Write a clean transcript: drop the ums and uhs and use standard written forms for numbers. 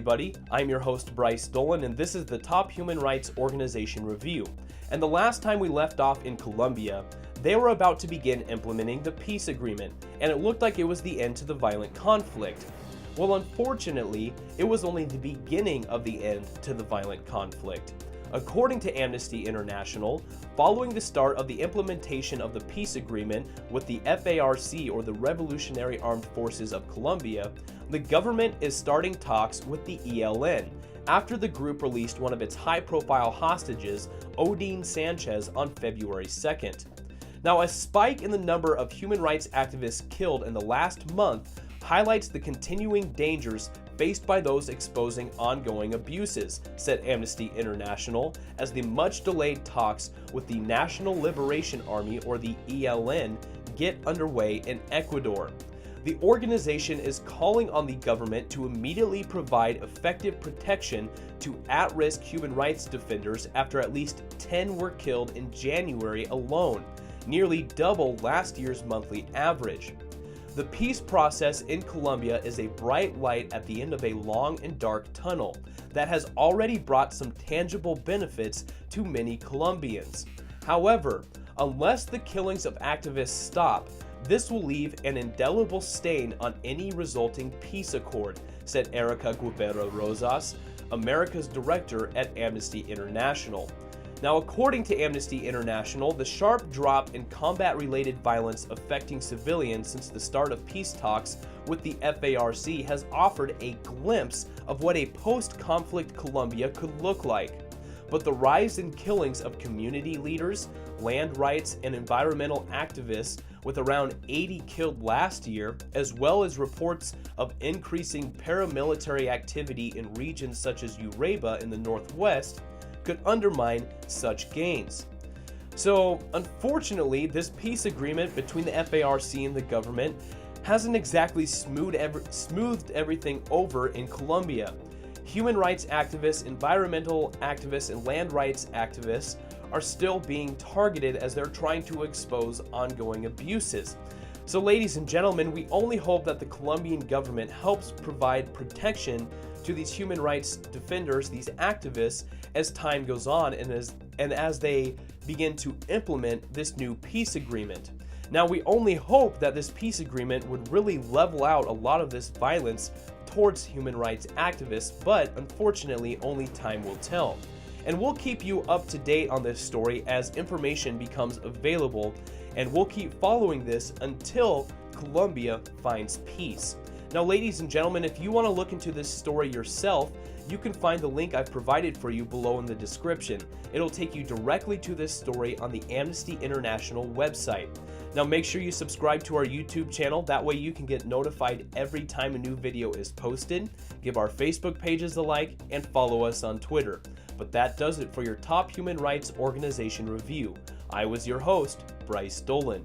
everybody. I'm your host Bryce Dolan, and this is the Top Human Rights Organization Review. And the last time we left off in Colombia, they were about to begin implementing the peace agreement, and it looked like it was the end to the violent conflict. Well, unfortunately, it was only the beginning of the end to the violent conflict. According to Amnesty International, following the start of the implementation of the peace agreement with the FARC, or the Revolutionary Armed Forces of Colombia, the government is starting talks with the ELN after the group released one of its high-profile hostages, Odin Sanchez, on February 2nd. Now, a spike in the number of human rights activists killed in the last month highlights the continuing dangers faced by those exposing ongoing abuses, said Amnesty International, as the much-delayed talks with the National Liberation Army, or the ELN, get underway in Ecuador. The organization is calling on the government to immediately provide effective protection to at-risk human rights defenders after at least 10 were killed in January alone, nearly double last year's monthly average. The peace process in Colombia is a bright light at the end of a long and dark tunnel that has already brought some tangible benefits to many Colombians. However, unless the killings of activists stop, this will leave an indelible stain on any resulting peace accord, said Erica Guevara Rosas, America's director at Amnesty International. Now, according to Amnesty International, the sharp drop in combat-related violence affecting civilians since the start of peace talks with the FARC has offered a glimpse of what a post-conflict Colombia could look like. But the rise in killings of community leaders, land rights, and environmental activists, with around 80 killed last year, as well as reports of increasing paramilitary activity in regions such as Urabá in the northwest, could undermine such gains. So, unfortunately, this peace agreement between the FARC and the government hasn't exactly smoothed everything over in Colombia. Human rights activists, environmental activists, and land rights activists are still being targeted as they're trying to expose ongoing abuses. So, ladies and gentlemen, we only hope that the Colombian government helps provide protection to these human rights defenders, these activists, as time goes on and as they begin to implement this new peace agreement. Now, we only hope that this peace agreement would really level out a lot of this violence towards human rights activists, but unfortunately, only time will tell. And we'll keep you up to date on this story as information becomes available, and we'll keep following this until Colombia finds peace. Now, ladies and gentlemen, if you want to look into this story yourself, you can find the link I've provided for you below in the description. It'll take you directly to this story on the Amnesty International website. Now, make sure you subscribe to our YouTube channel. That way you can get notified every time a new video is posted. Give our Facebook pages a like and follow us on Twitter. But that does it for your Top Human Rights Organization Review. I was your host, Bryce Dolan.